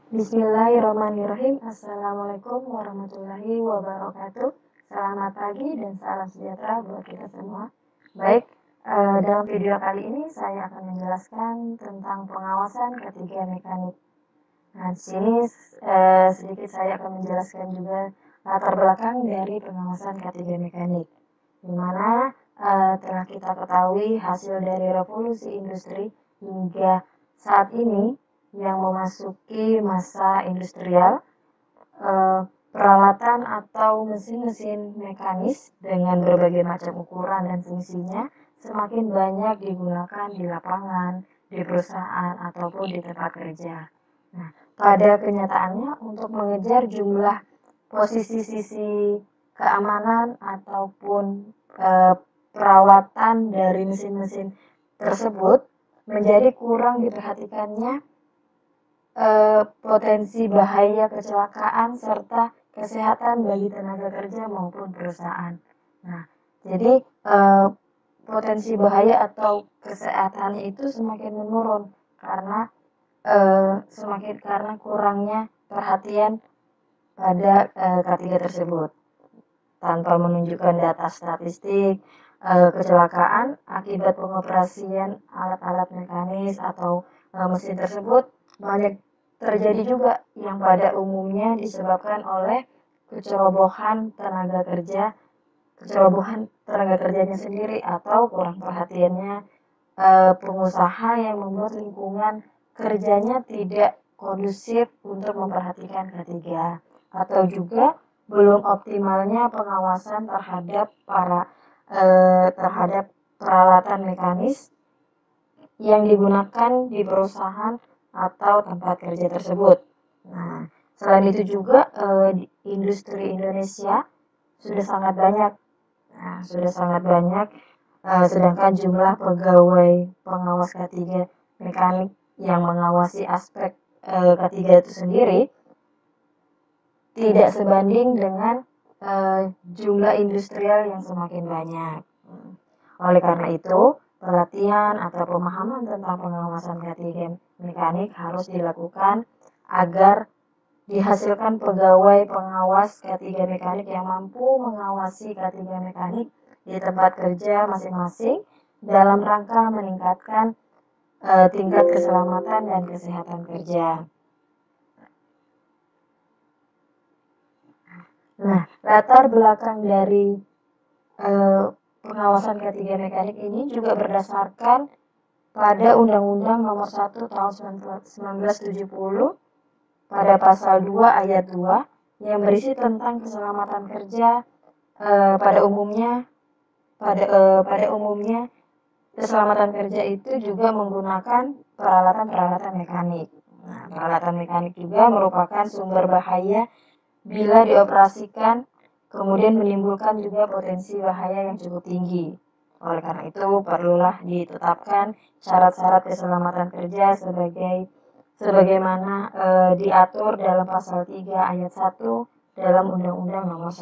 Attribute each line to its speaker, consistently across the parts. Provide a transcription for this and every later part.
Speaker 1: Bismillahirrahmanirrahim. Assalamualaikum warahmatullahi wabarakatuh. Selamat pagi dan salam sejahtera buat kita semua. Baik, dalam video kali ini saya akan menjelaskan tentang pengawasan ketiga mekanik. Nah, di sini sedikit saya akan menjelaskan juga latar belakang dari pengawasan ketiga mekanik, di mana telah kita ketahui hasil dari revolusi industri hingga saat ini yang memasuki masa industrial, peralatan atau mesin-mesin mekanis dengan berbagai macam ukuran dan fungsinya semakin banyak digunakan di lapangan, di perusahaan, ataupun di tempat kerja. Nah, pada kenyataannya untuk mengejar jumlah posisi sisi keamanan ataupun perawatan dari mesin-mesin tersebut menjadi kurang diperhatikannya potensi bahaya kecelakaan serta kesehatan bagi tenaga kerja maupun perusahaan. Nah, jadi potensi bahaya atau kesehatannya itu semakin menurun karena kurangnya perhatian pada ketiga tersebut. Tanpa menunjukkan data statistik kecelakaan akibat pengoperasian alat-alat mekanis atau mesin tersebut banyak terjadi juga yang pada umumnya disebabkan oleh kecerobohan tenaga kerjanya sendiri atau kurang perhatiannya pengusaha yang membuat lingkungan kerjanya tidak kondusif untuk memperhatikan ketiga, atau juga belum optimalnya pengawasan terhadap peralatan mekanis yang digunakan di perusahaan atau tempat kerja tersebut. Nah, selain itu juga industri Indonesia sudah sangat banyak. Sedangkan jumlah pegawai pengawas ketiga mekanik yang mengawasi aspek ketiga itu sendiri tidak sebanding dengan jumlah industrial yang semakin banyak. Oleh karena itu, pelatihan atau pemahaman tentang pengawasan ketiga mekanik harus dilakukan agar dihasilkan pegawai pengawas ketiga mekanik yang mampu mengawasi ketiga mekanik di tempat kerja masing-masing dalam rangka meningkatkan tingkat keselamatan dan kesehatan kerja. Nah, latar belakang dari pengawasan ketiga mekanik ini juga berdasarkan pada Undang-Undang Nomor 1 Tahun 1970 pada pasal 2 ayat 2 yang berisi tentang keselamatan kerja. Pada umumnya keselamatan kerja itu juga menggunakan peralatan-peralatan mekanik. Nah, peralatan mekanik juga merupakan sumber bahaya bila dioperasikan, kemudian menimbulkan juga potensi bahaya yang cukup tinggi. Oleh karena itu, perlulah ditetapkan syarat-syarat keselamatan kerja sebagaimana diatur dalam pasal 3 ayat 1 dalam Undang-Undang Nomor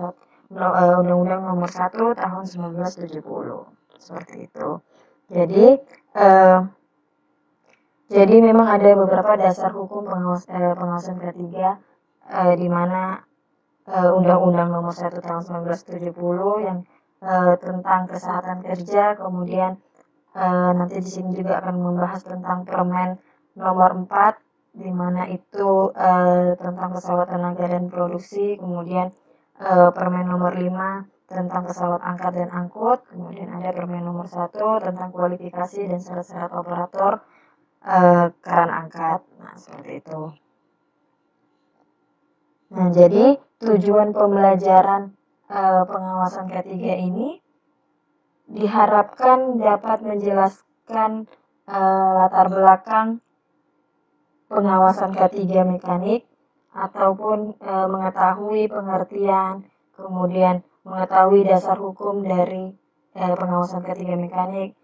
Speaker 1: 1 Tahun 1970. Seperti itu. Jadi memang ada beberapa dasar hukum pengawasan ketiga di mana Undang-Undang Nomor 1 Tahun 1970 yang tentang kesehatan kerja, kemudian nanti di sini juga akan membahas tentang Permen Nomor 4 di mana itu tentang pesawat tenaga dan produksi, kemudian Permen Nomor 5 tentang pesawat angkat dan angkut, kemudian ada Permen Nomor 1 tentang kualifikasi dan syarat-syarat operator keran angkat. Nah, seperti itu. Nah, jadi tujuan pembelajaran pengawasan ketiga ini diharapkan dapat menjelaskan latar belakang pengawasan ketiga mekanik ataupun mengetahui pengertian, kemudian mengetahui dasar hukum dari pengawasan ketiga mekanik,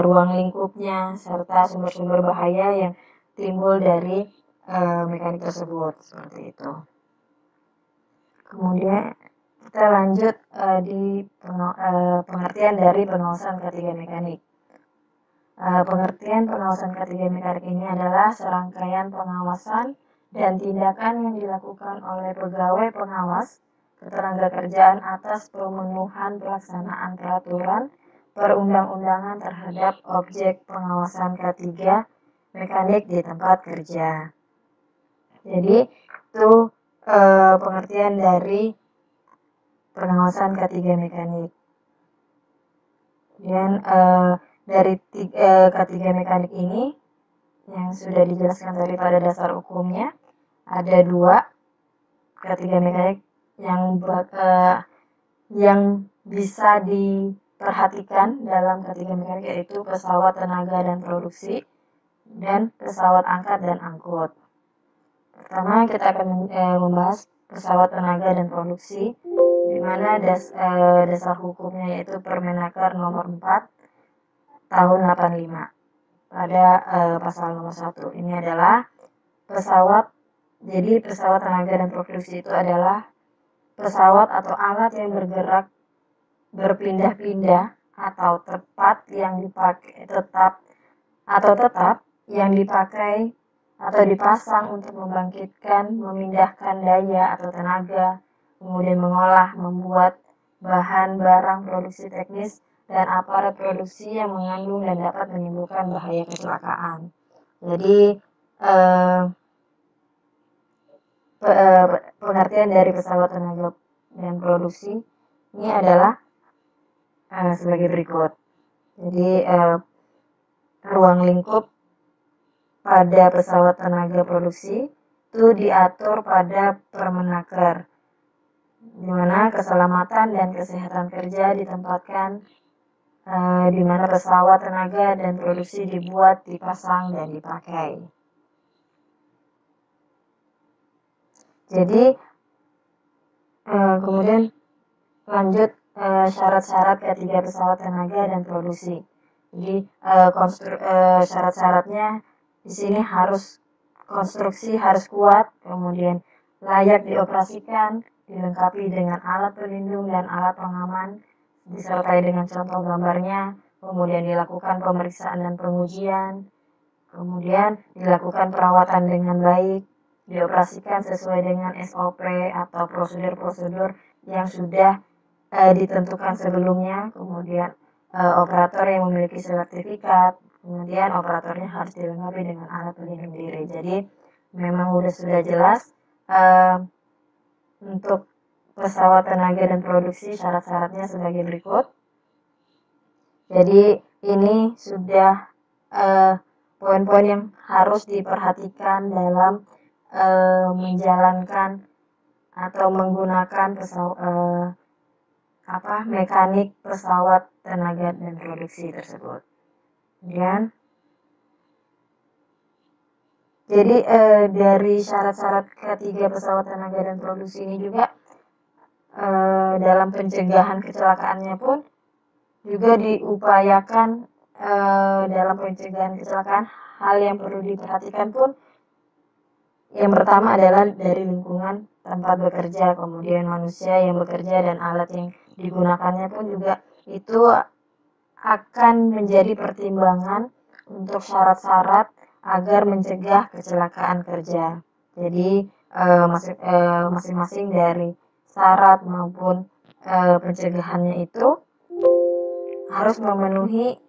Speaker 1: ruang lingkupnya, serta sumber-sumber bahaya yang timbul dari mekanik tersebut. Seperti itu. Kemudian kita lanjut di pengertian dari pengawasan ketiga mekanik. Pengertian pengawasan ketiga mekanik ini adalah serangkaian pengawasan dan tindakan yang dilakukan oleh pegawai pengawas ketenagakerjaan atas pemenuhan pelaksanaan peraturan perundang-undangan terhadap objek pengawasan K3 mekanik di tempat kerja. Jadi itu pengertian dari pengawasan K3 mekanik. Dan dari K3 mekanik ini yang sudah dijelaskan tadi pada dasar hukumnya, ada 2 K3 mekanik yang bisa diperhatikan dalam K3 mekanik, yaitu pesawat tenaga dan produksi dan pesawat angkat dan angkut. Pertama kita akan membahas pesawat tenaga dan produksi, di mana dasar hukumnya yaitu Permenaker nomor 4 tahun 85 pada pasal nomor 1. Ini adalah pesawat. Jadi pesawat tenaga dan produksi itu adalah pesawat atau alat yang bergerak berpindah-pindah atau tetap yang dipakai atau dipasang untuk membangkitkan, memindahkan daya atau tenaga, kemudian mengolah, membuat bahan barang produksi teknis dan aparat produksi yang mengandung dan dapat menimbulkan bahaya kecelakaan. Jadi pengertian dari pesawat tenaga dan produksi ini adalah sebagai berikut. Jadi ruang lingkup pada pesawat tenaga produksi itu diatur pada Permenaker, di mana keselamatan dan kesehatan kerja ditempatkan di mana pesawat tenaga dan produksi dibuat, dipasang, dan dipakai. Jadi kemudian lanjut syarat-syarat K3 pesawat tenaga dan produksi. Jadi syarat-syaratnya di sini harus konstruksi harus kuat, kemudian layak dioperasikan, dilengkapi dengan alat pelindung dan alat pengaman, disertai dengan contoh gambarnya, kemudian dilakukan pemeriksaan dan pengujian, kemudian dilakukan perawatan dengan baik, dioperasikan sesuai dengan SOP atau prosedur-prosedur yang sudah ditentukan sebelumnya, kemudian operator yang memiliki sertifikat, kemudian operatornya harus dilengkapi dengan alat pelindung diri. Jadi memang sudah jelas untuk pesawat tenaga dan produksi syarat-syaratnya sebagai berikut. Jadi ini sudah poin-poin yang harus diperhatikan dalam menjalankan atau menggunakan mekanik pesawat tenaga dan produksi tersebut. Kemudian jadi dari syarat-syarat K3 pesawat tenaga dan produksi ini juga dalam pencegahan kecelakaannya pun juga diupayakan. Dalam pencegahan kecelakaan, hal yang perlu diperhatikan pun yang pertama adalah dari lingkungan tempat bekerja, kemudian manusia yang bekerja dan alat yang digunakannya pun juga itu akan menjadi pertimbangan untuk syarat-syarat agar mencegah kecelakaan kerja. Jadi masing-masing dari syarat maupun pencegahannya itu harus memenuhi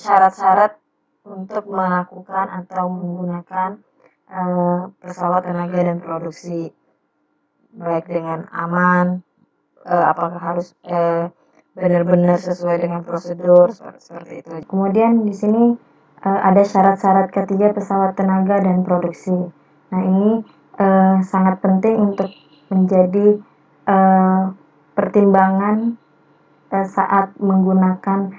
Speaker 1: syarat-syarat untuk melakukan atau menggunakan pesawat tenaga dan produksi, baik dengan aman, apakah harus benar-benar sesuai dengan prosedur seperti itu. Kemudian di sini ada syarat-syarat ketiga pesawat tenaga dan produksi. Nah ini sangat penting untuk menjadi pertimbangan saat menggunakan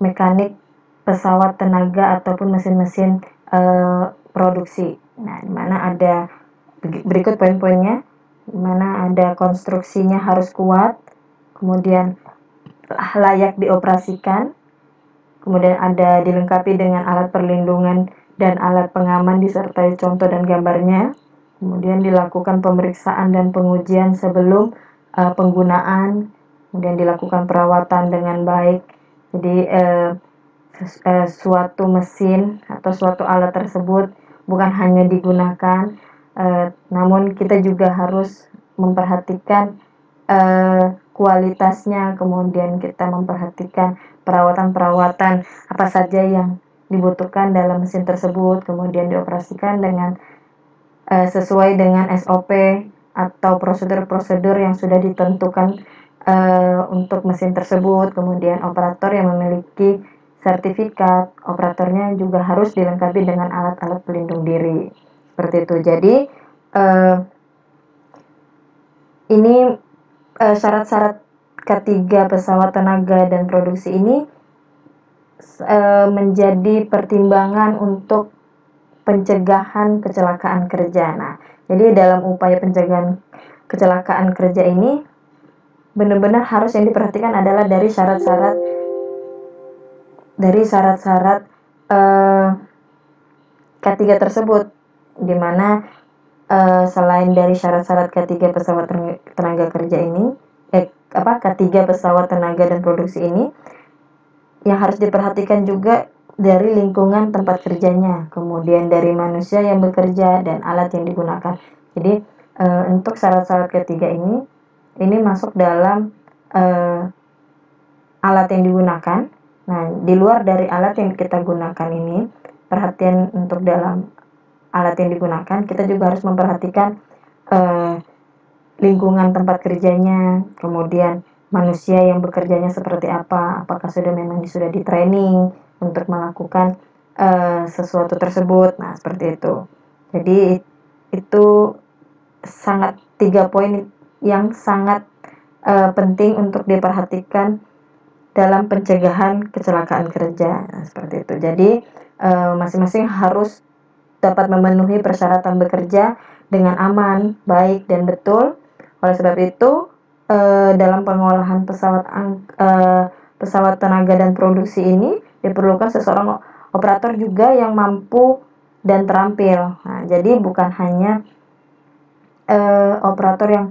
Speaker 1: mekanik pesawat tenaga ataupun mesin-mesin produksi. Nah, di mana ada berikut poin-poinnya, di mana ada konstruksinya harus kuat, kemudian layak dioperasikan, kemudian ada dilengkapi dengan alat perlindungan dan alat pengaman disertai contoh dan gambarnya, kemudian dilakukan pemeriksaan dan pengujian sebelum penggunaan, kemudian dilakukan perawatan dengan baik. Jadi suatu mesin atau suatu alat tersebut bukan hanya digunakan, namun kita juga harus memperhatikan kualitasnya, kemudian kita memperhatikan perawatan-perawatan apa saja yang dibutuhkan dalam mesin tersebut, kemudian dioperasikan dengan sesuai dengan SOP atau prosedur-prosedur yang sudah ditentukan untuk mesin tersebut. Kemudian operator yang memiliki sertifikat, operatornya juga harus dilengkapi dengan alat-alat pelindung diri. Seperti itu. Jadi ini syarat-syarat ketiga pesawat tenaga dan produksi ini menjadi pertimbangan untuk pencegahan kecelakaan kerja. Nah, jadi dalam upaya pencegahan kecelakaan kerja ini benar-benar harus yang diperhatikan adalah dari syarat-syarat ketiga tersebut, di mana selain dari syarat-syarat ketiga pesawat tenaga kerja ini, ketiga pesawat tenaga dan produksi ini, yang harus diperhatikan juga dari lingkungan tempat kerjanya, kemudian dari manusia yang bekerja dan alat yang digunakan. Jadi untuk syarat-syarat ketiga ini masuk dalam alat yang digunakan. Nah, di luar dari alat yang kita gunakan ini, perhatian untuk dalam alat yang digunakan, kita juga harus memperhatikan lingkungan tempat kerjanya, kemudian manusia yang bekerjanya seperti apa, apakah sudah di training untuk melakukan sesuatu tersebut. Nah, seperti itu. Jadi itu sangat 3 poin yang sangat penting untuk diperhatikan dalam pencegahan kecelakaan kerja. Nah, seperti itu. Jadi masing-masing harus dapat memenuhi persyaratan bekerja dengan aman, baik, dan betul. Oleh sebab itu, dalam pengolahan pesawat tenaga dan produksi ini diperlukan seseorang operator juga yang mampu dan terampil. Nah, jadi bukan hanya operator yang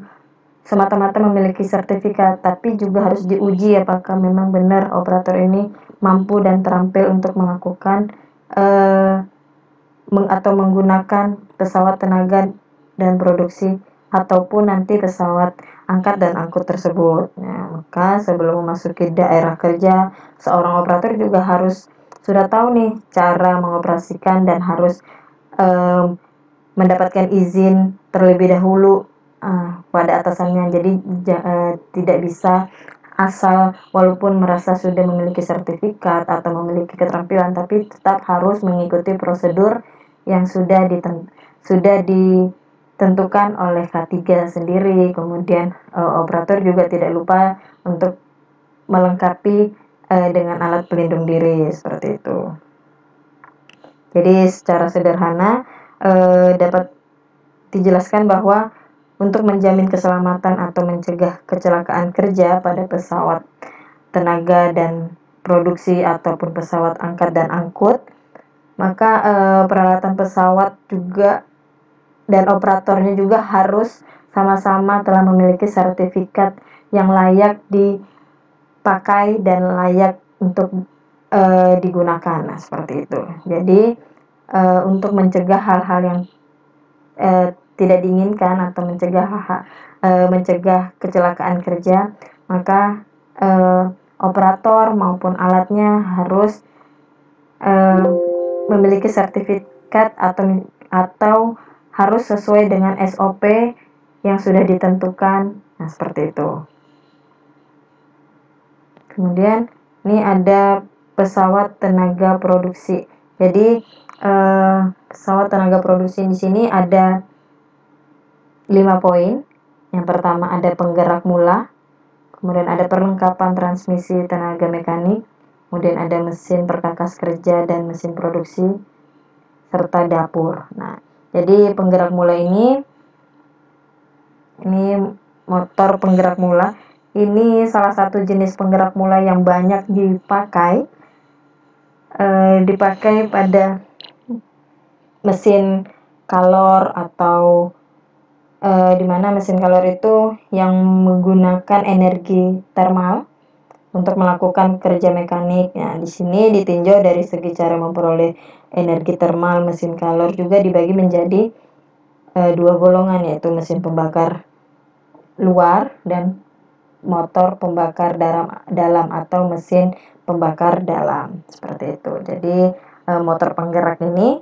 Speaker 1: semata-mata memiliki sertifikat, tapi juga harus diuji apakah memang benar operator ini mampu dan terampil untuk melakukan atau menggunakan pesawat tenaga dan produksi ataupun nanti pesawat angkat dan angkut tersebut. Nah, maka sebelum memasuki daerah kerja, seorang operator juga harus sudah tahu nih cara mengoperasikan dan harus mendapatkan izin terlebih dahulu pada atasannya. Jadi tidak bisa asal walaupun merasa sudah memiliki sertifikat atau memiliki keterampilan, tapi tetap harus mengikuti prosedur yang sudah ditentukan oleh K3 sendiri. Kemudian operator juga tidak lupa untuk melengkapi dengan alat pelindung diri, seperti itu. Jadi secara sederhana dapat dijelaskan bahwa untuk menjamin keselamatan atau mencegah kecelakaan kerja pada pesawat tenaga dan produksi ataupun pesawat angkat dan angkut, maka peralatan pesawat juga dan operatornya juga harus sama-sama telah memiliki sertifikat yang layak dipakai dan layak untuk digunakan. Nah, seperti itu. Jadi untuk mencegah hal-hal yang tidak diinginkan atau mencegah kecelakaan kerja, maka operator maupun alatnya harus memiliki sertifikat atau harus sesuai dengan SOP yang sudah ditentukan. Nah, seperti itu. Kemudian ini ada pesawat tenaga produksi. Jadi pesawat tenaga produksi di sini ada 5 poin. Yang pertama ada penggerak mula, kemudian ada perlengkapan transmisi tenaga mekanik, kemudian ada mesin perkakas kerja dan mesin produksi, serta dapur. Nah, jadi penggerak mula ini motor penggerak mula. Ini salah satu jenis penggerak mula yang banyak dipakai pada mesin kalor atau di mana mesin kalor itu yang menggunakan energi termal. untuk melakukan kerja mekanik. Nah, di sini ditinjau dari segi cara memperoleh energi termal. Mesin Kalor juga dibagi menjadi dua golongan, yaitu mesin pembakar luar dan motor pembakar dalam atau mesin pembakar dalam, seperti itu. Jadi motor penggerak ini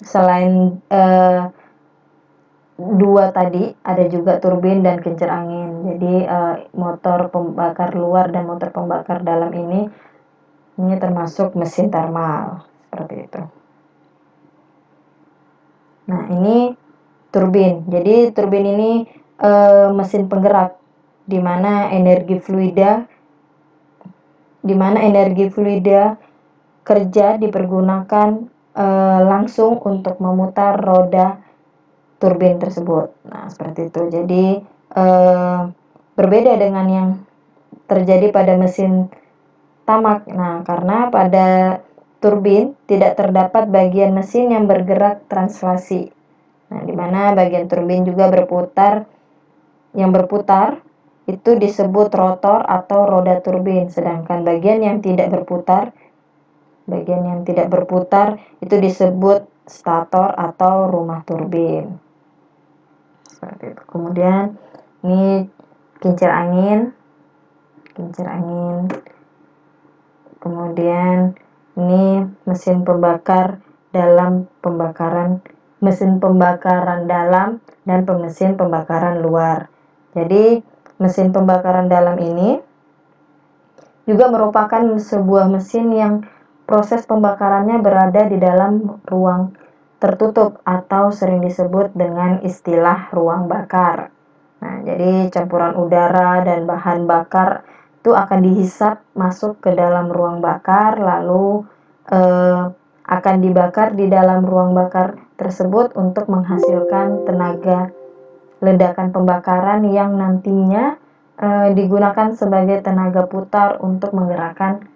Speaker 1: selain dua tadi, ada juga turbin dan kincir angin. Jadi motor pembakar luar dan motor pembakar dalam ini termasuk mesin termal, seperti itu. Nah, ini turbin. Jadi turbin ini mesin penggerak di mana energi fluida kerja dipergunakan langsung untuk memutar roda turbin tersebut. Nah, seperti itu. Jadi berbeda dengan yang terjadi pada mesin tamak. Nah, karena pada turbin tidak terdapat bagian mesin yang bergerak translasi. Nah, di mana bagian turbin juga berputar, yang berputar itu disebut rotor atau roda turbin, sedangkan bagian yang tidak berputar itu disebut stator atau rumah turbin. Seperti itu. Kemudian ini kincir angin. Kemudian ini mesin pembakaran dalam dan mesin pembakaran luar. Jadi mesin pembakaran dalam ini juga merupakan sebuah mesin yang proses pembakarannya berada di dalam ruang tertutup atau sering disebut dengan istilah ruang bakar. Nah, jadi campuran udara dan bahan bakar itu akan dihisap masuk ke dalam ruang bakar, lalu akan dibakar di dalam ruang bakar tersebut untuk menghasilkan tenaga ledakan pembakaran yang nantinya digunakan sebagai tenaga putar untuk menggerakkan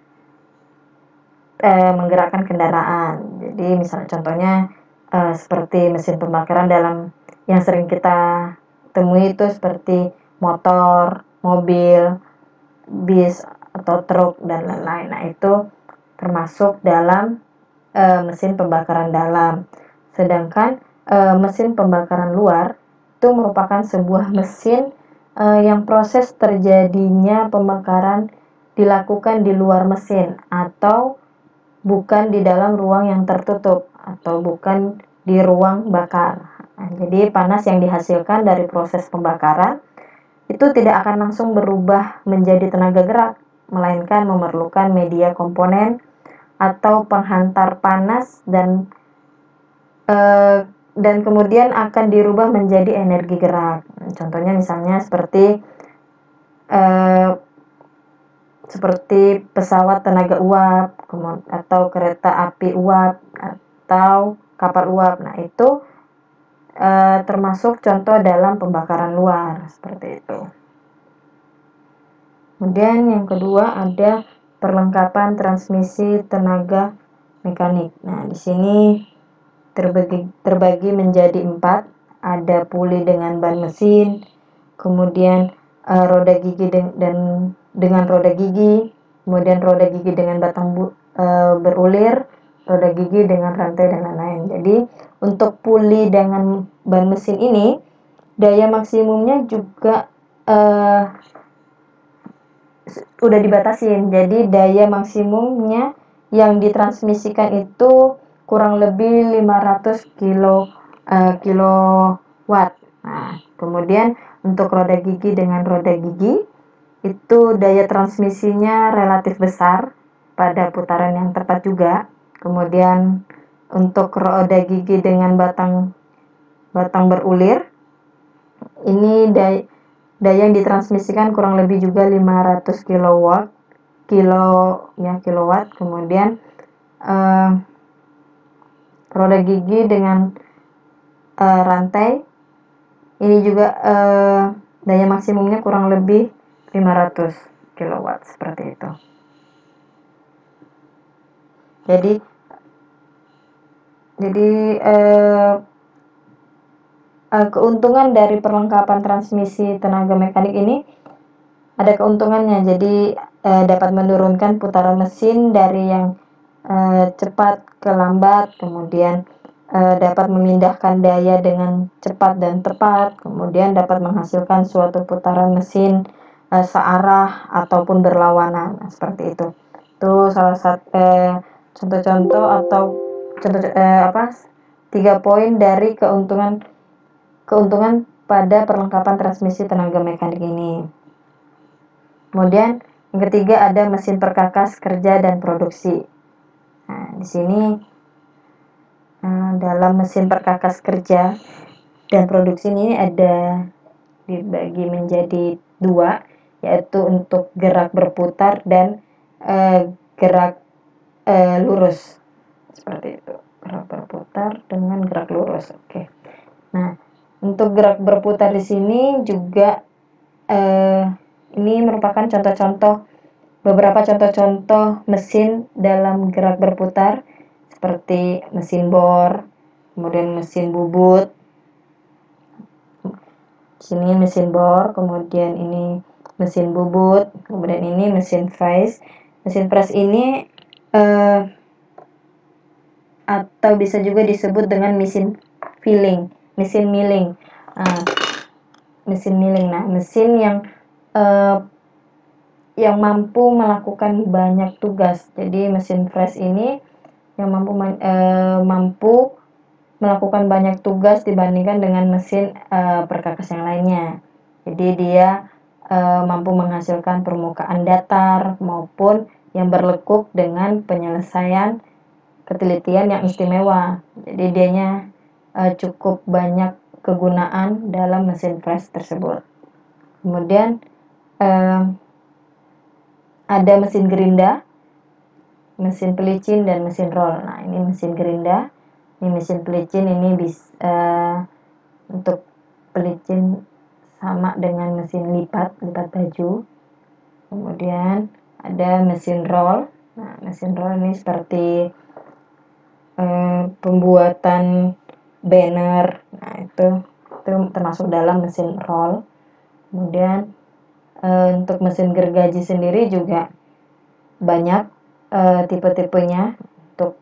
Speaker 1: kendaraan. Jadi misalnya contohnya seperti mesin pembakaran dalam yang sering kita temui itu seperti motor, mobil, bis atau truk dan lain-lain. Nah, itu termasuk dalam mesin pembakaran dalam. Sedangkan mesin pembakaran luar itu merupakan sebuah mesin yang proses terjadinya pembakaran dilakukan di luar mesin atau bukan di dalam ruang yang tertutup atau bukan di ruang bakar. Nah, jadi panas yang dihasilkan dari proses pembakaran itu tidak akan langsung berubah menjadi tenaga gerak, melainkan memerlukan media komponen atau penghantar panas dan kemudian akan dirubah menjadi energi gerak. Contohnya misalnya seperti pesawat tenaga uap atau kereta api uap atau kapal uap. Nah, itu termasuk contoh dalam pembakaran luar, seperti itu. Kemudian yang kedua ada perlengkapan transmisi tenaga mekanik. Nah, di sini terbagi menjadi 4. Ada puli dengan ban mesin, kemudian roda gigi dengan roda gigi, kemudian roda gigi dengan batang berulir, roda gigi dengan rantai dan lain-lain. Jadi untuk puli dengan ban mesin ini daya maksimumnya juga udah dibatasin. Jadi daya maksimumnya yang ditransmisikan itu kurang lebih 500 kilowatt. Nah, kemudian untuk roda gigi dengan roda gigi itu daya transmisinya relatif besar pada putaran yang tepat juga. Kemudian untuk roda gigi dengan batang berulir ini daya yang ditransmisikan kurang lebih juga 500 kilowatt. Kemudian roda gigi dengan rantai ini juga daya maksimumnya kurang lebih 500 kilowatt, seperti itu. Jadi keuntungan dari perlengkapan transmisi tenaga mekanik ini ada keuntungannya. Jadi dapat menurunkan putaran mesin dari yang cepat ke lambat, kemudian dapat memindahkan daya dengan cepat dan tepat, kemudian dapat menghasilkan suatu putaran mesin searah ataupun berlawanan. Nah, seperti itu. Itu salah satu contoh-contoh atau contoh 3 poin dari keuntungan pada perlengkapan transmisi tenaga mekanik ini. Kemudian yang ketiga ada mesin perkakas kerja dan produksi. Nah, di sini dalam mesin perkakas kerja dan produksi ini ada dibagi menjadi 2, yaitu untuk gerak berputar dan gerak lurus. Seperti itu, gerak berputar dengan gerak lurus. Oke. Nah, untuk gerak berputar di sini juga ini merupakan beberapa contoh-contoh mesin dalam gerak berputar, seperti mesin bor, kemudian mesin bubut. Sini mesin bor, kemudian ini mesin bubut, kemudian ini mesin press. Mesin press ini atau bisa juga disebut dengan mesin milling. Mesin milling. Nah, mesin yang mampu melakukan banyak tugas. Jadi mesin press ini yang mampu melakukan banyak tugas dibandingkan dengan mesin perkakas yang lainnya. Jadi dia mampu menghasilkan permukaan datar maupun yang berlekuk dengan penyelesaian ketelitian yang istimewa. Jadi dianya cukup banyak kegunaan dalam mesin press tersebut. Kemudian ada mesin gerinda, mesin pelicin, dan mesin roll. Nah, ini mesin gerinda. Ini mesin pelicin, ini bisa untuk pelicin sama dengan mesin lipat baju. Kemudian ada mesin roll. Nah, mesin roll ini seperti pembuatan banner. Nah, itu termasuk dalam mesin roll. Kemudian untuk mesin gergaji sendiri juga banyak tipe-tipenya. Untuk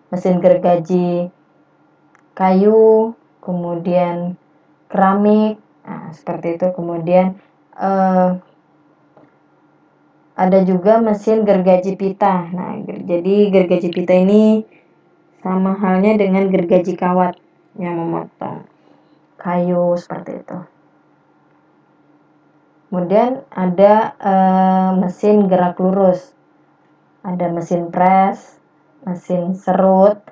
Speaker 1: mesin gergaji kayu, kemudian keramik, nah, seperti itu. Kemudian ada juga mesin gergaji pita. Nah, jadi gergaji pita ini sama halnya dengan gergaji kawat yang memotong kayu, seperti itu. Kemudian ada mesin gerak lurus. Ada mesin press, mesin serut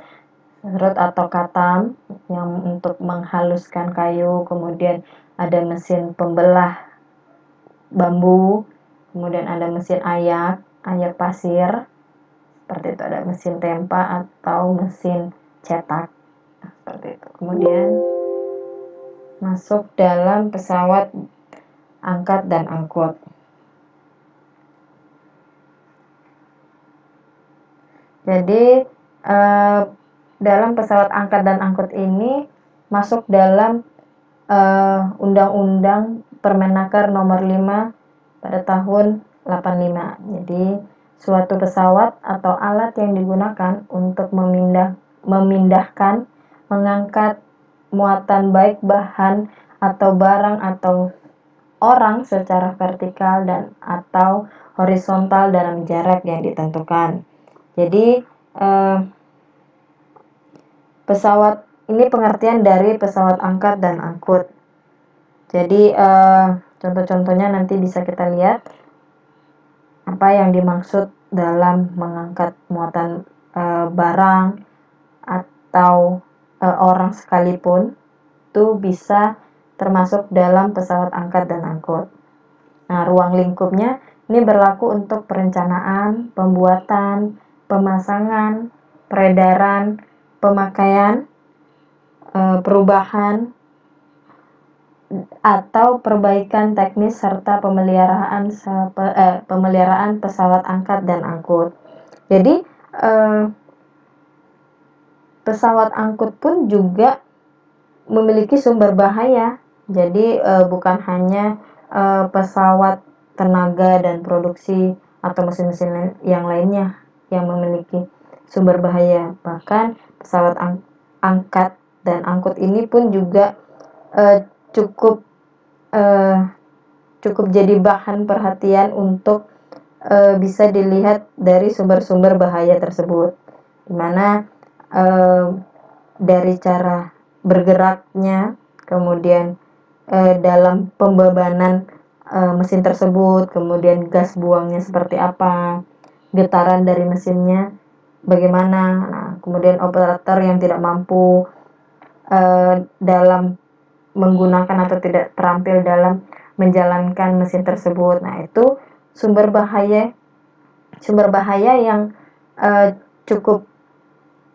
Speaker 1: atau katam yang untuk menghaluskan kayu. Kemudian ada mesin pembelah bambu. Kemudian ada mesin ayak pasir. Seperti itu, ada mesin tempa atau mesin cetak. Nah, seperti itu. Kemudian masuk dalam pesawat angkat dan angkut. Jadi dalam pesawat angkat dan angkut ini masuk dalam Undang-Undang Permenaker Nomor 5 pada tahun 85. Jadi suatu pesawat atau alat yang digunakan untuk memindahkan, mengangkat muatan baik bahan atau barang atau orang secara vertikal dan atau horizontal dalam jarak yang ditentukan. Jadi pesawat ini pengertian dari pesawat angkat dan angkut. Jadi contoh-contohnya nanti bisa kita lihat apa yang dimaksud dalam mengangkat muatan barang atau orang sekalipun, itu bisa termasuk dalam pesawat angkat dan angkut. Nah, ruang lingkupnya ini berlaku untuk perencanaan, pembuatan, pemasangan, peredaran, pemakaian, perubahan, atau perbaikan teknis serta pemeliharaan pesawat angkat dan angkut. Jadi pesawat angkut pun juga memiliki sumber bahaya. Jadi bukan hanya pesawat tenaga dan produksi atau mesin-mesin yang lainnya yang memiliki sumber bahaya. Bahkan pesawat angkat dan angkut ini pun juga cukup jadi bahan perhatian untuk bisa dilihat dari sumber-sumber bahaya tersebut, dimana dari cara bergeraknya, kemudian dalam pembebanan mesin tersebut, kemudian gas buangnya seperti apa, getaran dari mesinnya bagaimana. Nah, kemudian operator yang tidak mampu dalam menggunakan atau tidak terampil dalam menjalankan mesin tersebut. Nah, itu sumber bahaya yang cukup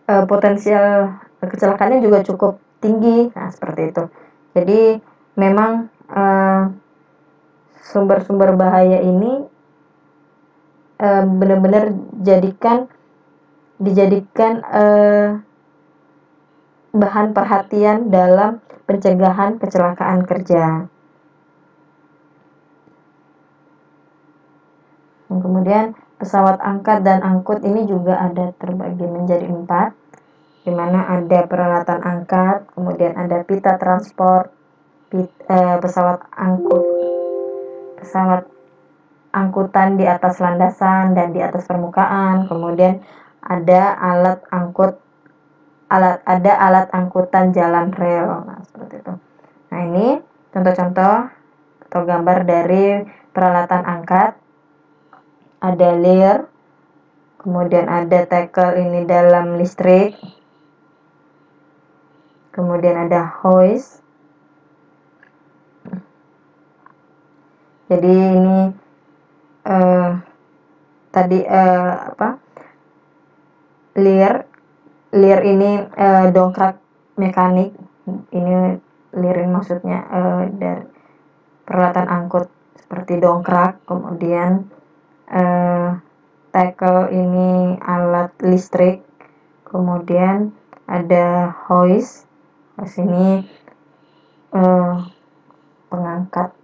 Speaker 1: potensial kecelakaannya juga cukup tinggi. Nah, seperti itu. Jadi memang sumber-sumber bahaya ini benar-benar dijadikan bahan perhatian dalam pencegahan kecelakaan kerja. Dan kemudian pesawat angkat dan angkut ini juga ada terbagi menjadi 4, di mana ada peralatan angkat, kemudian ada pita transport, pesawat angkutan di atas landasan dan di atas permukaan, kemudian ada alat angkutan jalan rel. Nah, seperti itu. Nah, ini contoh-contoh atau gambar dari peralatan angkat. Ada leer, kemudian ada tackle ini dalam listrik, kemudian ada hoist. Jadi ini tadi leer ini dongkrak mekanik. Ini leer maksudnya dari peralatan angkut seperti dongkrak. Kemudian tackle ini alat listrik, kemudian ada hoist. Di sini pengangkat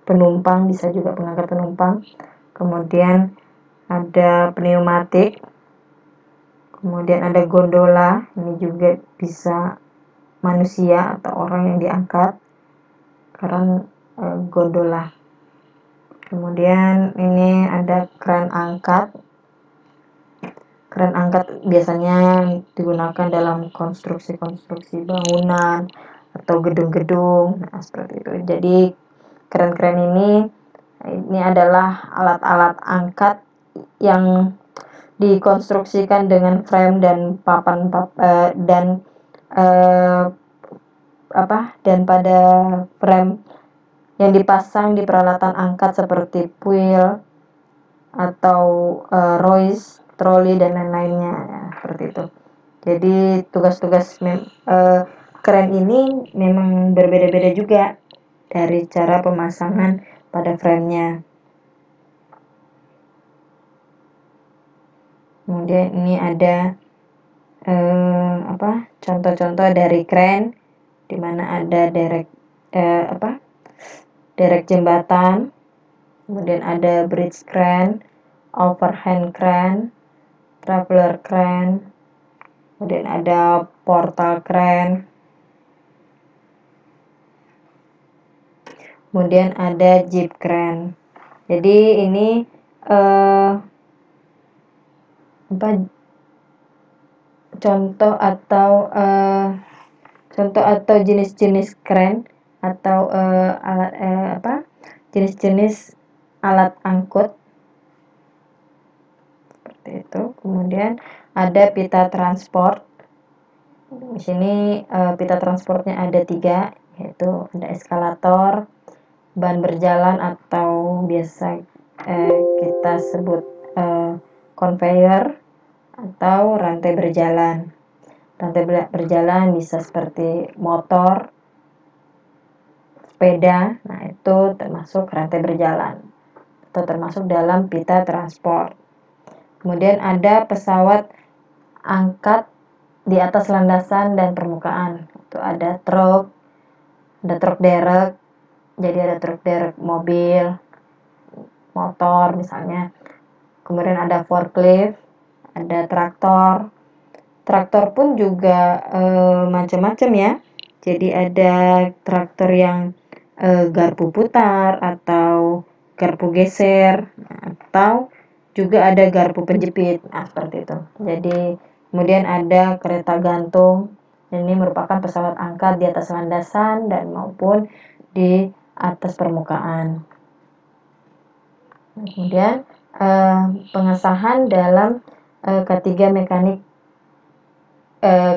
Speaker 1: penumpang, bisa juga pengangkat penumpang. Kemudian ada pneumatik, kemudian ada gondola. Ini juga bisa manusia atau orang yang diangkat karena gondola. Kemudian ini ada kran angkat. Kran angkat biasanya digunakan dalam konstruksi bangunan atau gedung-gedung. Nah, seperti itu. Jadi kran-kran ini adalah alat-alat angkat yang dikonstruksikan dengan frame dan papan dan pada frame yang dipasang di peralatan angkat seperti wheel atau hoist, troli dan lain-lainnya, ya, seperti itu. Jadi tugas-tugas kren ini memang berbeda-beda juga dari cara pemasangan pada frame-nya. Kemudian ini ada contoh-contoh dari kren, di mana ada derek jembatan, kemudian ada bridge crane, overhand crane, traveler crane, kemudian ada portal crane, kemudian ada jeep crane. Jadi ini contoh atau jenis-jenis crane atau jenis-jenis alat angkut seperti itu. Kemudian ada pita transport. Di sini pita transportnya ada 3, yaitu ada eskalator, ban berjalan atau biasa kita sebut conveyor, atau rantai berjalan. Rantai berjalan bisa seperti motor, sepeda. Nah, itu termasuk rantai berjalan atau termasuk dalam pita transport. Kemudian ada pesawat angkat di atas landasan dan permukaan. Itu ada truk derek. Jadi ada truk derek mobil, motor misalnya. Kemudian ada forklift, ada traktor. Traktor pun juga macam-macam ya. Jadi ada traktor yang garpu putar atau garpu geser, atau juga ada garpu penjepit. Nah, seperti itu. Jadi kemudian ada kereta gantung. Ini merupakan pesawat angkat di atas landasan dan maupun di atas permukaan. Kemudian pengesahan dalam K3 mekanik,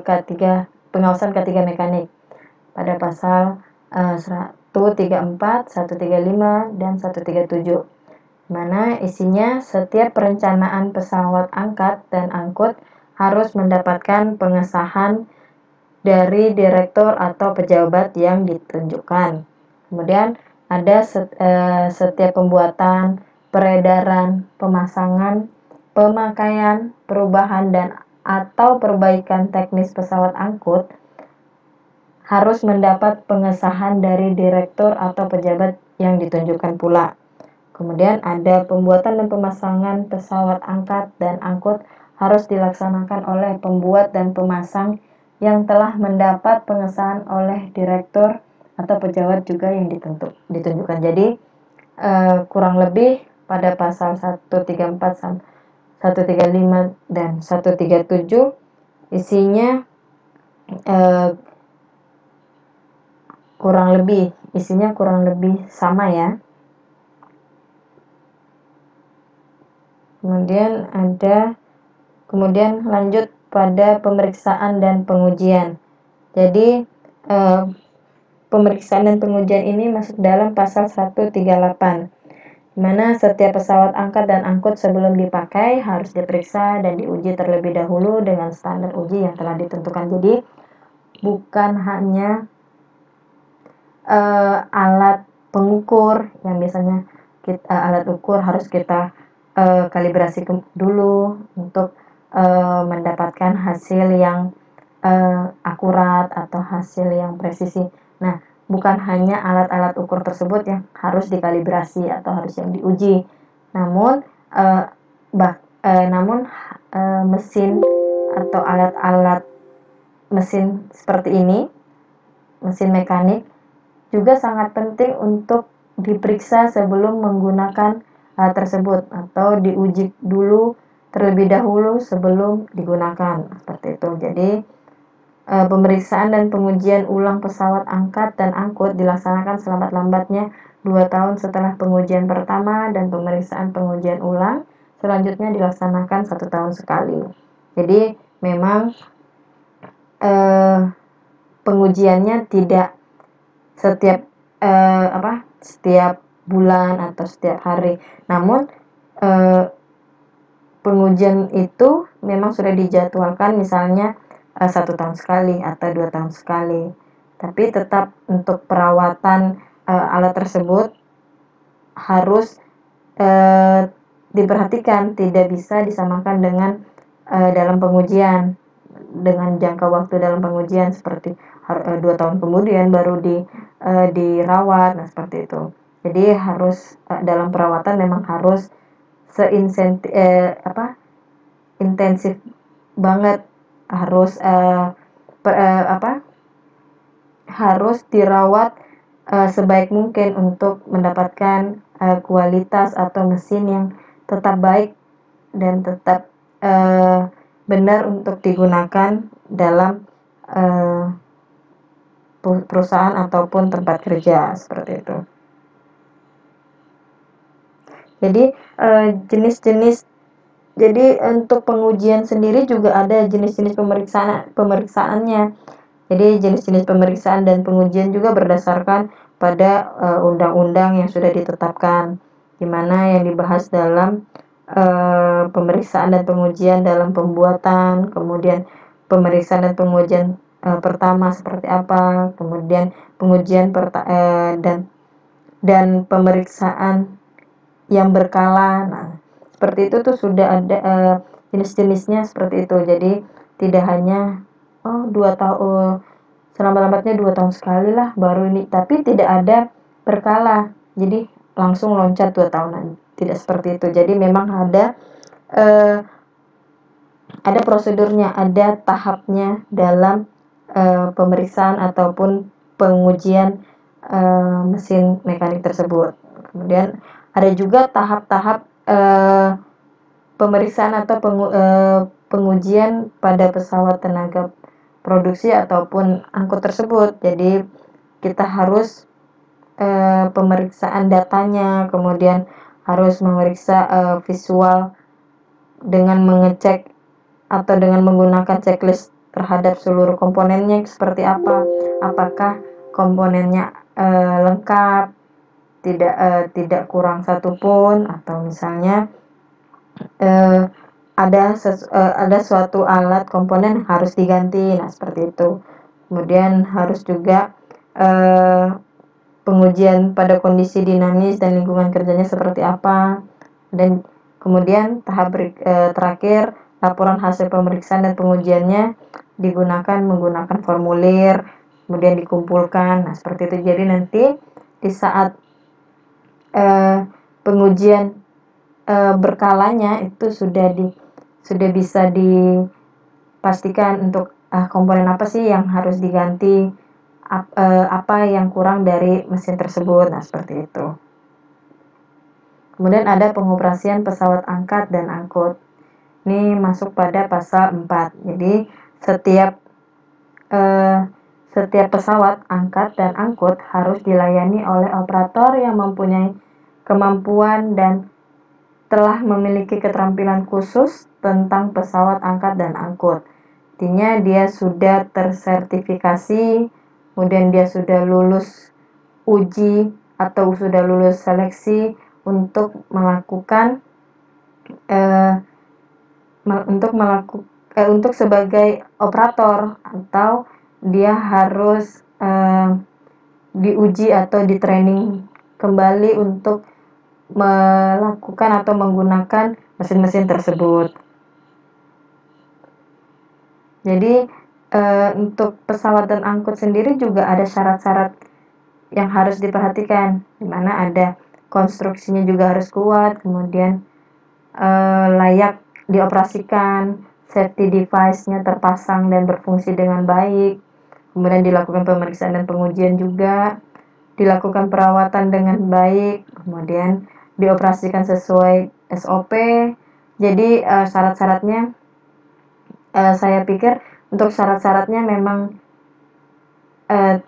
Speaker 1: K3 pengawasan K3 mekanik pada pasal 134, 135, dan 137, mana isinya setiap perencanaan pesawat angkat dan angkut harus mendapatkan pengesahan dari direktur atau pejabat yang ditunjukkan. Kemudian ada setiap pembuatan, peredaran, pemasangan, pemakaian, perubahan, dan atau perbaikan teknis pesawat angkut harus mendapat pengesahan dari direktur atau pejabat yang ditunjukkan pula. Kemudian ada pembuatan dan pemasangan pesawat angkat dan angkut harus dilaksanakan oleh pembuat dan pemasang yang telah mendapat pengesahan oleh direktur atau pejabat juga yang ditunjukkan. Jadi kurang lebih pada pasal 134, 135, dan 137 isinya kurang lebih sama ya. Kemudian lanjut pada pemeriksaan dan pengujian. Jadi pemeriksaan dan pengujian ini masuk dalam pasal 138, di mana setiap pesawat angkat dan angkut sebelum dipakai harus diperiksa dan diuji terlebih dahulu dengan standar uji yang telah ditentukan. Jadi bukan hanya alat pengukur yang biasanya alat ukur harus kita kalibrasi dulu untuk mendapatkan hasil yang akurat atau hasil yang presisi. Nah, bukan hanya alat-alat ukur tersebut yang harus dikalibrasi atau harus yang diuji, namun mesin atau alat-alat mesin seperti ini, mesin mekanik, juga sangat penting untuk diperiksa sebelum menggunakan alat tersebut atau diuji dulu terlebih dahulu sebelum digunakan, seperti itu. Jadi pemeriksaan dan pengujian ulang pesawat angkat dan angkut dilaksanakan selambat-lambatnya 2 tahun setelah pengujian pertama, dan pemeriksaan pengujian ulang selanjutnya dilaksanakan 1 tahun sekali. Jadi memang pengujiannya tidak setiap bulan atau setiap hari, namun pengujian itu memang sudah dijadwalkan, misalnya 1 tahun sekali atau 2 tahun sekali. Tapi tetap untuk perawatan alat tersebut harus diperhatikan, tidak bisa disamakan dengan dalam pengujian, dengan jangka waktu dalam pengujian seperti 2 tahun kemudian baru dirawat. Nah, seperti itu. Jadi harus dalam perawatan memang harus intensif banget, harus dirawat sebaik mungkin untuk mendapatkan kualitas atau mesin yang tetap baik dan tetap benar untuk digunakan dalam perusahaan ataupun tempat kerja, seperti itu. Jadi jadi untuk pengujian sendiri juga ada jenis-jenis pemeriksaannya. Jadi jenis-jenis pemeriksaan dan pengujian juga berdasarkan pada undang-undang yang sudah ditetapkan, di mana yang dibahas dalam pemeriksaan dan pengujian dalam pembuatan, kemudian pemeriksaan dan pengujian pertama seperti apa, kemudian pengujian dan pemeriksaan yang berkala. Nah, seperti itu tuh sudah ada jenis-jenisnya seperti itu. Jadi tidak hanya 2 tahun, selama-lambatnya 2 tahun sekali lah baru ini, tapi tidak ada berkala. Jadi langsung loncat 2 tahunan. tidak seperti itu. Jadi memang ada prosedurnya, ada tahapnya dalam pemeriksaan ataupun pengujian mesin mekanik tersebut. Kemudian ada juga tahap-tahap pemeriksaan atau pengujian pada pesawat tenaga produksi ataupun angkut tersebut. Jadi kita harus pemeriksaan datanya, kemudian harus memeriksa visual dengan mengecek atau dengan menggunakan checklist terhadap seluruh komponennya seperti apa, apakah komponennya lengkap, tidak kurang satupun, atau misalnya ada suatu alat komponen harus diganti, nah seperti itu. Kemudian harus juga pengujian pada kondisi dinamis dan lingkungan kerjanya seperti apa, dan kemudian tahap terakhir, laporan hasil pemeriksaan dan pengujiannya menggunakan formulir, kemudian dikumpulkan, nah seperti itu. Jadi nanti di saat pengujian berkalanya itu sudah bisa dipastikan untuk komponen apa sih yang harus diganti, apa yang kurang dari mesin tersebut, nah seperti itu. Kemudian ada pengoperasian pesawat angkat dan angkut. Ini masuk pada pasal 4. Jadi setiap pesawat angkat dan angkut harus dilayani oleh operator yang mempunyai kemampuan dan telah memiliki keterampilan khusus tentang pesawat angkat dan angkut. Artinya dia sudah tersertifikasi, kemudian dia sudah lulus uji atau sudah lulus seleksi untuk melakukan untuk sebagai operator, atau dia harus diuji atau di training kembali untuk melakukan atau menggunakan mesin-mesin tersebut. Jadi untuk pesawat dan angkut sendiri juga ada syarat-syarat yang harus diperhatikan, di mana ada konstruksinya juga harus kuat, kemudian layak dioperasikan, safety device-nya terpasang dan berfungsi dengan baik, kemudian dilakukan pemeriksaan dan pengujian juga, dilakukan perawatan dengan baik, kemudian dioperasikan sesuai SOP. Jadi syarat-syaratnya, saya pikir untuk syarat-syaratnya memang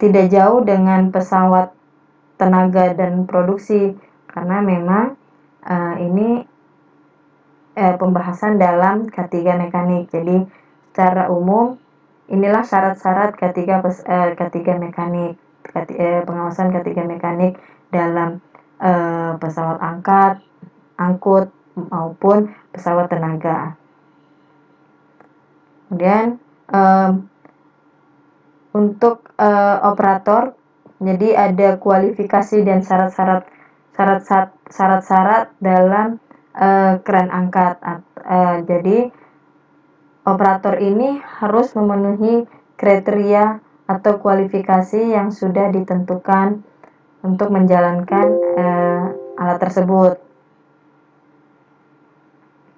Speaker 1: tidak jauh dengan pesawat tenaga dan produksi, karena memang ini pembahasan dalam K3 mekanik. Jadi secara umum inilah syarat-syarat K3 mekanik, pengawasan K3 mekanik dalam pesawat angkat, angkut maupun pesawat tenaga. Kemudian untuk operator, jadi ada kualifikasi dan syarat-syarat dalam kren angkat. Jadi operator ini harus memenuhi kriteria atau kualifikasi yang sudah ditentukan untuk menjalankan alat tersebut.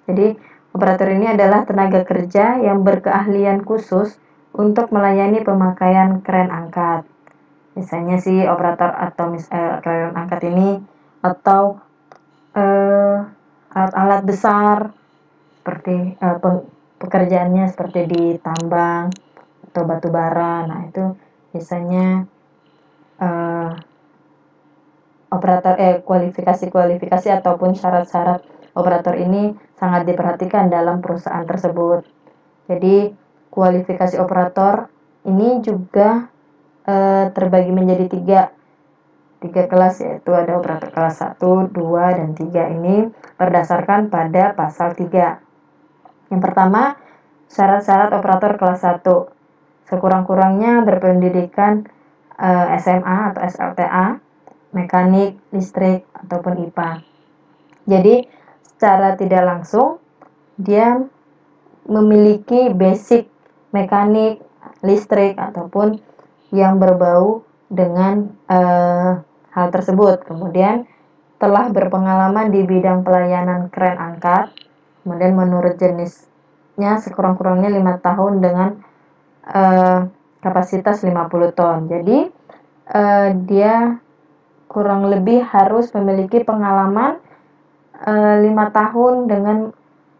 Speaker 1: Jadi operator ini adalah tenaga kerja yang berkeahlian khusus untuk melayani pemakaian kren angkat. Misalnya si operator atau kren angkat ini, atau alat-alat besar seperti pekerjaannya seperti di tambang atau batu bara. Nah itu biasanya operator kualifikasi ataupun syarat-syarat operator ini sangat diperhatikan dalam perusahaan tersebut. Jadi kualifikasi operator ini juga terbagi menjadi tiga kelas, yaitu ada operator kelas 1, 2, dan 3. Ini berdasarkan pada pasal 3. Yang pertama, syarat-syarat operator kelas 1. Sekurang-kurangnya berpendidikan SMA atau SLTA, mekanik, listrik, ataupun IPA. Jadi secara tidak langsung dia memiliki basic mekanik, listrik, ataupun yang berbau dengan hal tersebut. Kemudian telah berpengalaman di bidang pelayanan kren angkat. Kemudian menurut jenisnya sekurang-kurangnya 5 tahun dengan kapasitas 50 ton. Jadi dia kurang lebih harus memiliki pengalaman 5 tahun dengan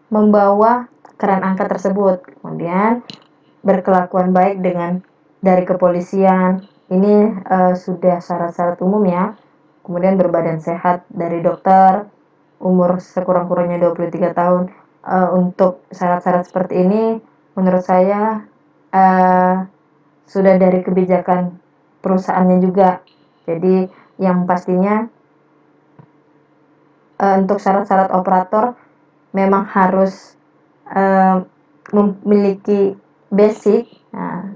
Speaker 1: membawa kren angkat tersebut. Kemudian berkelakuan baik dari kepolisian. Ini sudah syarat-syarat umum ya. Kemudian berbadan sehat dari dokter, umur sekurang-kurangnya 23 tahun. Untuk syarat-syarat seperti ini menurut saya sudah dari kebijakan perusahaannya juga. Jadi yang pastinya untuk syarat-syarat operator memang harus memiliki basic. Nah,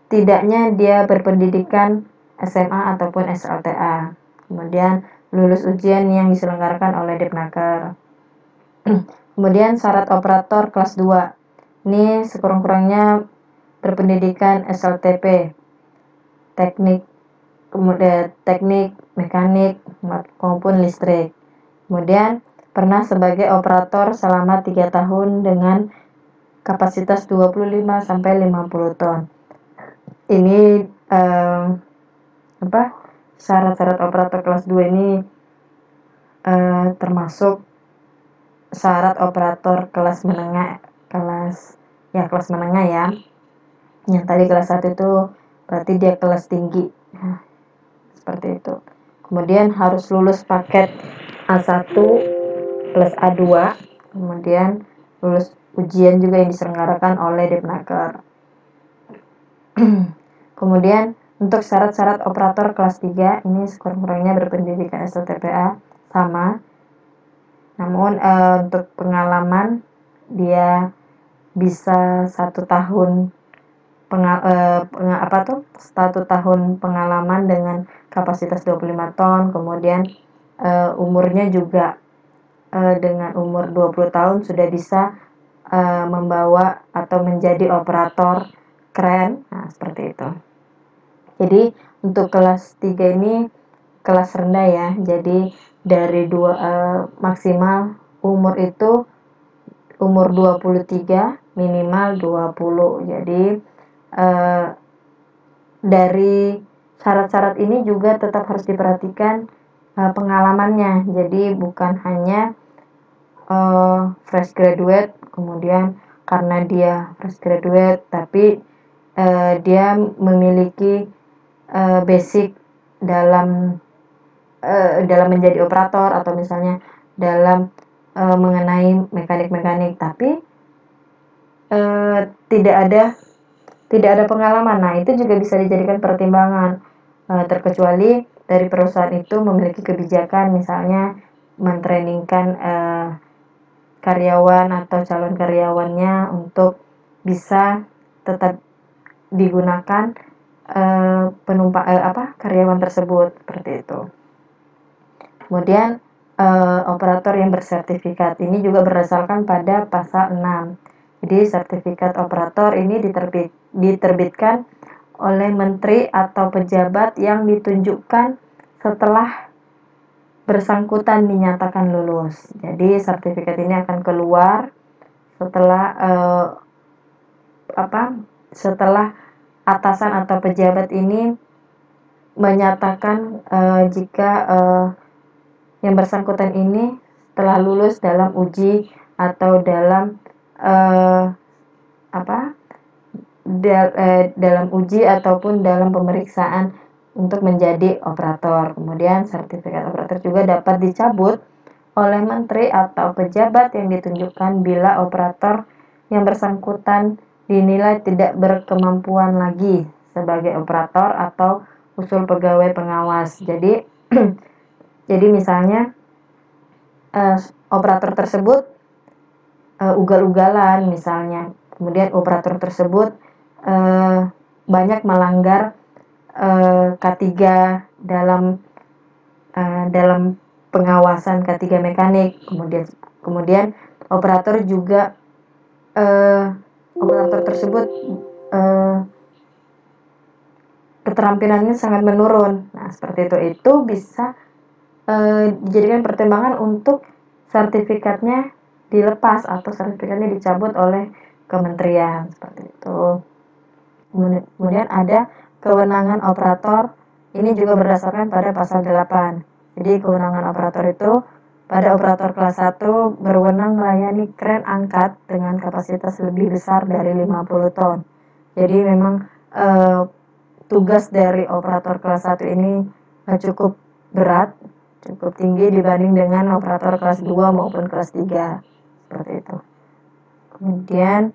Speaker 1: setidaknya dia berpendidikan SMA ataupun SLTA. Kemudian lulus ujian yang diselenggarakan oleh Depnaker. Kemudian syarat operator kelas 2. Ini sekurang-kurangnya berpendidikan SLTP, teknik, kemudian teknik, mekanik, maupun listrik. Kemudian pernah sebagai operator selama 3 tahun dengan kapasitas 25 sampai 50 ton. Ini syarat-syarat operator kelas 2 ini termasuk syarat operator kelas menengah ya. Yang tadi kelas 1 itu berarti dia kelas tinggi. Nah, seperti itu. Kemudian harus lulus paket A1 plus A2. Kemudian lulus ujian juga yang diselenggarakan oleh Depnaker. Kemudian untuk syarat-syarat operator kelas 3 ini sekurang-kurangnya berpendidikan SLTPA sama. Namun untuk pengalaman dia bisa 1 tahun 1 tahun pengalaman dengan kapasitas 25 ton. Kemudian umurnya juga dengan umur 20 tahun sudah bisa membawa atau menjadi operator kren. Nah, seperti itu. Jadi untuk kelas 3 ini kelas rendah ya. Jadi dari maksimal umur itu umur 23, minimal 20. Jadi dari syarat-syarat ini juga tetap harus diperhatikan pengalamannya. Jadi bukan hanya fresh graduate, kemudian karena dia fresh graduate tapi dia memiliki basic dalam menjadi operator atau misalnya dalam mengenai mekanik-mekanik, tapi tidak ada pengalaman. Nah, itu juga bisa dijadikan pertimbangan, terkecuali dari perusahaan itu memiliki kebijakan misalnya mentrainingkan karyawan atau calon karyawannya untuk bisa tetap digunakan karyawan tersebut, seperti itu. Kemudian operator yang bersertifikat ini juga berdasarkan pada pasal 6. Jadi sertifikat operator ini diterbitkan oleh menteri atau pejabat yang ditunjukkan setelah bersangkutan dinyatakan lulus. Jadi sertifikat ini akan keluar setelah atasan atau pejabat ini menyatakan jika yang bersangkutan ini telah lulus dalam uji atau dalam dalam uji ataupun dalam pemeriksaan untuk menjadi operator. Kemudian sertifikat operator juga dapat dicabut oleh menteri atau pejabat yang ditunjukkan bila operator yang bersangkutan dinilai tidak berkemampuan lagi sebagai operator atau usul pegawai pengawas. Jadi jadi misalnya operator tersebut ugal-ugalan misalnya, kemudian operator tersebut banyak melanggar K3 dalam pengawasan K3 mekanik. Kemudian operator tersebut keterampilannya sangat menurun. Nah, seperti itu bisa dijadikan pertimbangan untuk sertifikatnya dilepas atau sertifikatnya dicabut oleh kementerian, seperti itu. Kemudian ada kewenangan operator, ini juga berdasarkan pada pasal 8. Jadi kewenangan operator itu pada operator kelas 1 berwenang melayani kren angkat dengan kapasitas lebih besar dari 50 ton. Jadi memang tugas dari operator kelas 1 ini cukup berat, cukup tinggi dibanding dengan operator kelas 2 maupun kelas 3, seperti itu. Kemudian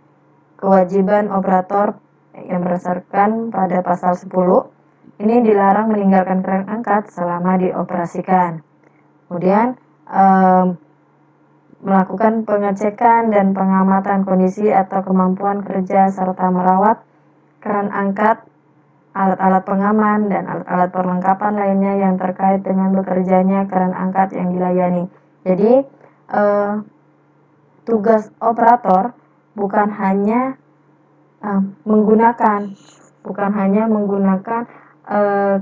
Speaker 1: kewajiban operator yang berdasarkan pada pasal 10, ini dilarang meninggalkan kren angkat selama dioperasikan. Kemudian melakukan pengecekan dan pengamatan kondisi atau kemampuan kerja serta merawat kren angkat, alat-alat pengaman, dan alat-alat perlengkapan lainnya yang terkait dengan bekerjanya kren angkat yang dilayani. Jadi tugas operator bukan hanya menggunakan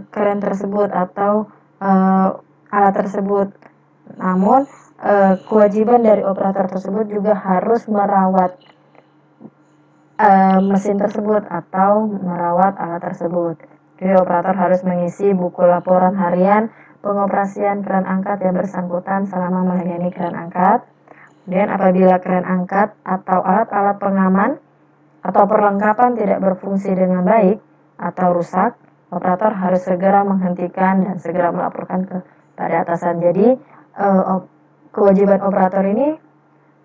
Speaker 1: kren tersebut atau alat tersebut, namun kewajiban dari operator tersebut juga harus merawat mesin tersebut atau merawat alat tersebut. Jadi operator harus mengisi buku laporan harian pengoperasian kren angkat yang bersangkutan selama melayani kren angkat. Kemudian apabila kren angkat atau alat-alat pengaman atau perlengkapan tidak berfungsi dengan baik atau rusak, operator harus segera menghentikan dan segera melaporkan kepada atasan. Jadi kewajiban operator ini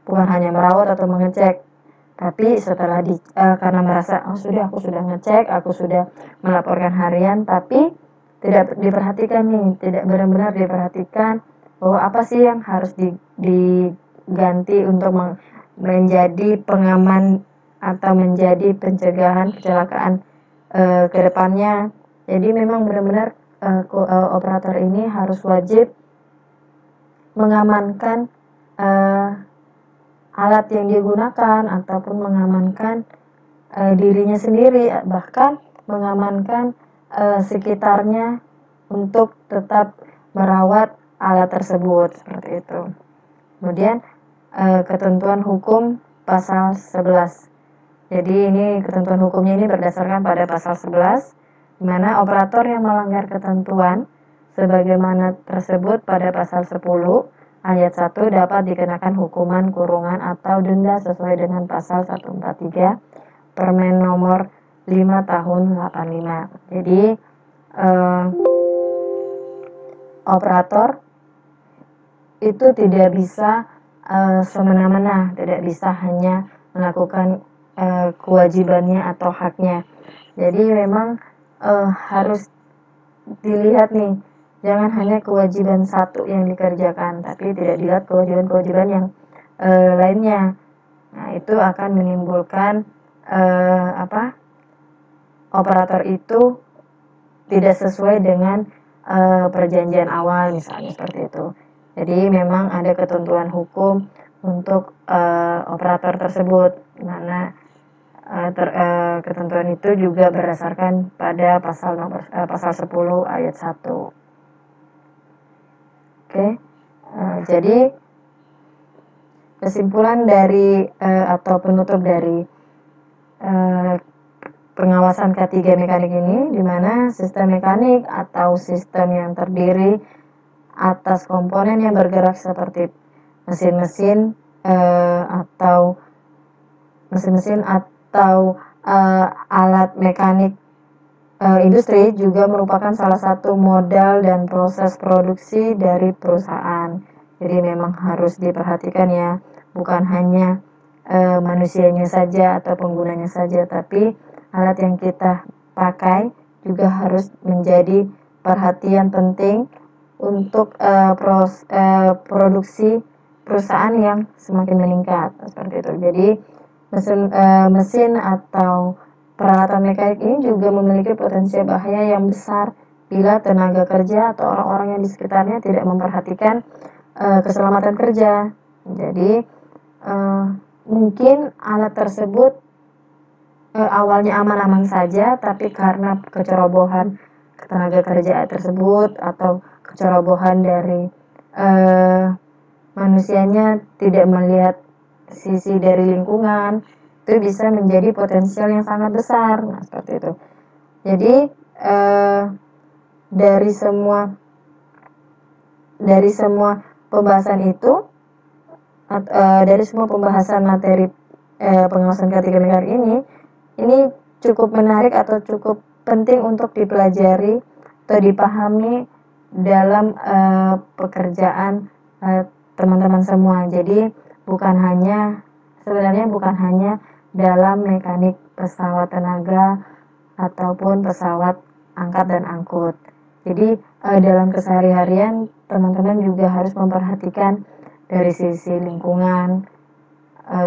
Speaker 1: bukan hanya merawat atau mengecek, tapi setelah karena merasa aku sudah ngecek, aku sudah melaporkan harian, tapi tidak diperhatikan nih, tidak benar-benar diperhatikan bahwa apa sih yang harus diganti untuk menjadi pengaman atau menjadi pencegahan kecelakaan ke depannya. Jadi memang benar-benar operator ini harus wajib mengamankan alat yang digunakan ataupun mengamankan dirinya sendiri, bahkan mengamankan sekitarnya untuk tetap merawat alat tersebut, seperti itu. Kemudian ketentuan hukum pasal 11. Jadi ini ketentuan hukumnya ini berdasarkan pada pasal 11, di mana operator yang melanggar ketentuan sebagaimana tersebut pada pasal 10 ayat 1 dapat dikenakan hukuman kurungan atau denda sesuai dengan pasal 143 Permen nomor 5 tahun 85. Jadi operator itu tidak bisa semena-mena, tidak bisa hanya melakukan kewajibannya atau haknya. Jadi memang harus dilihat nih, jangan hanya kewajiban satu yang dikerjakan, tapi tidak dilihat kewajiban-kewajiban yang lainnya. Nah, itu akan menimbulkan operator itu tidak sesuai dengan perjanjian awal, misalnya seperti itu. Jadi memang ada ketentuan hukum untuk operator tersebut, di mana ketentuan itu juga berdasarkan pada pasal 10 ayat 1. Oke, jadi kesimpulan dari atau penutup dari pengawasan K3 mekanik ini, di mana sistem mekanik atau sistem yang terdiri atas komponen yang bergerak seperti mesin-mesin atau alat mekanik industri juga merupakan salah satu modal dan proses produksi dari perusahaan. Jadi memang harus diperhatikan ya, bukan hanya manusianya saja atau penggunanya saja, tapi alat yang kita pakai juga harus menjadi perhatian penting untuk produksi perusahaan yang semakin meningkat, seperti itu. Jadi mesin atau peralatan mekanik ini juga memiliki potensi bahaya yang besar bila tenaga kerja atau orang-orang yang di sekitarnya tidak memperhatikan keselamatan kerja. Jadi mungkin alat tersebut awalnya aman-aman saja, tapi karena kecerobohan tenaga kerja tersebut atau kecerobohan dari manusianya tidak melihat sisi dari lingkungan, itu bisa menjadi potensial yang sangat besar. Nah, seperti itu. Jadi dari semua pembahasan itu, dari semua pembahasan materi pengawasan ketiga negara ini cukup menarik atau cukup penting untuk dipelajari atau dipahami dalam pekerjaan teman-teman semua. Jadi sebenarnya bukan hanya dalam mekanik pesawat tenaga ataupun pesawat angkat dan angkut. Jadi dalam kesehari-harian teman-teman juga harus memperhatikan dari sisi lingkungan,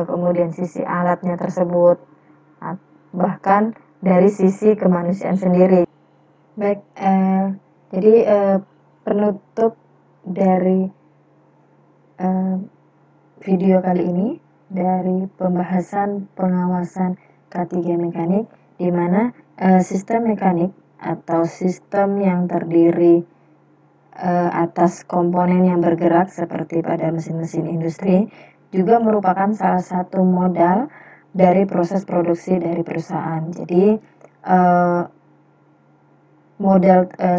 Speaker 1: kemudian sisi alatnya tersebut, bahkan dari sisi kemanusiaan sendiri. Baik, jadi penutup dari video kali ini dari pembahasan pengawasan K3 mekanik, di mana sistem mekanik atau sistem yang terdiri atas komponen yang bergerak seperti pada mesin-mesin industri juga merupakan salah satu modal dari proses produksi dari perusahaan. Jadi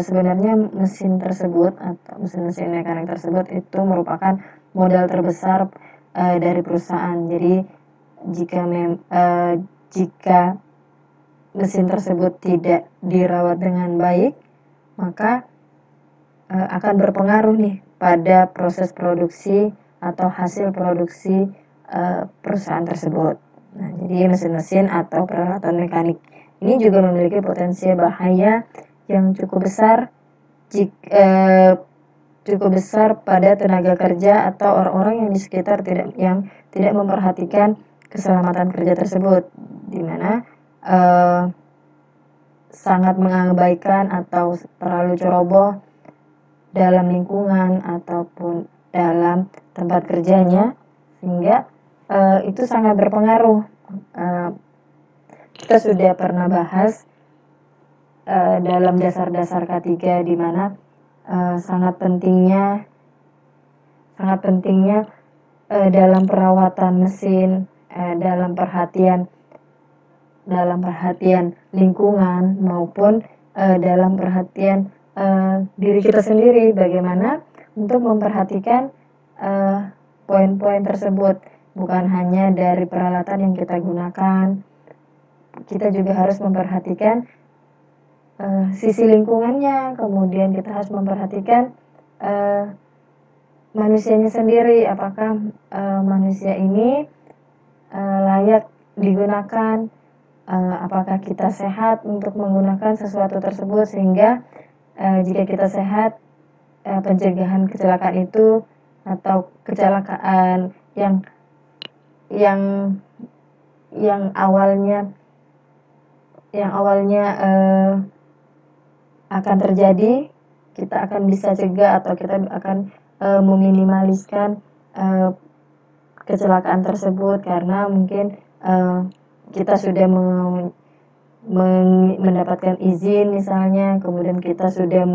Speaker 1: sebenarnya mesin tersebut atau mesin-mesin mekanik tersebut itu merupakan modal terbesar dari perusahaan. Jadi jika mesin tersebut tidak dirawat dengan baik, maka akan berpengaruh nih pada proses produksi atau hasil produksi perusahaan tersebut. Nah, jadi mesin-mesin atau peralatan mekanik ini juga memiliki potensi bahaya yang cukup besar pada tenaga kerja atau orang-orang yang di sekitar yang tidak memperhatikan keselamatan kerja tersebut, di mana sangat mengabaikan atau terlalu ceroboh dalam lingkungan ataupun dalam tempat kerjanya, sehingga itu sangat berpengaruh. Kita sudah pernah bahas dalam dasar-dasar K3, di mana sangat pentingnya dalam perawatan mesin, dalam perhatian lingkungan maupun dalam perhatian diri kita sendiri, bagaimana untuk memperhatikan poin-poin tersebut. Bukan hanya dari peralatan yang kita gunakan, kita juga harus memperhatikan sisi lingkungannya, kemudian kita harus memperhatikan manusianya sendiri, apakah manusia ini layak digunakan, apakah kita sehat untuk menggunakan sesuatu tersebut, sehingga jika kita sehat, pencegahan kecelakaan itu atau kecelakaan yang awalnya akan terjadi, kita akan bisa cegah atau kita akan meminimaliskan kecelakaan tersebut, karena mungkin kita sudah mendapatkan izin misalnya, kemudian kita sudah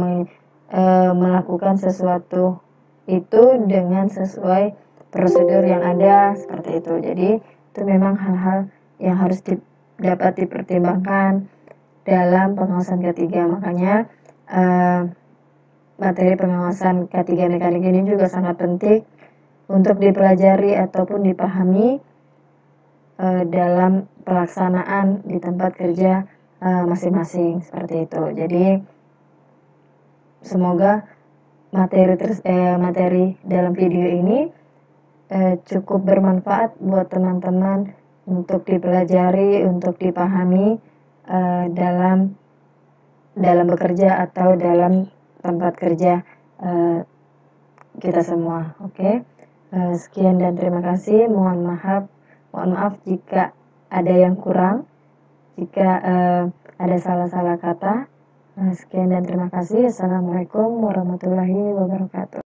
Speaker 1: melakukan sesuatu itu dengan sesuai prosedur yang ada, seperti itu. Jadi itu memang hal-hal yang harus dapat dipertimbangkan dalam pengawasan K3. Makanya materi pengawasan K3 mekanik ini juga sangat penting untuk dipelajari ataupun dipahami dalam pelaksanaan di tempat kerja masing-masing, seperti itu. Jadi semoga materi dalam video ini cukup bermanfaat buat teman-teman untuk dipelajari, untuk dipahami dalam bekerja atau dalam tempat kerja kita semua. Oke. Sekian dan terima kasih. Mohon maaf jika ada yang kurang, jika ada salah-salah kata. Sekian dan terima kasih. Assalamualaikum warahmatullahi wabarakatuh.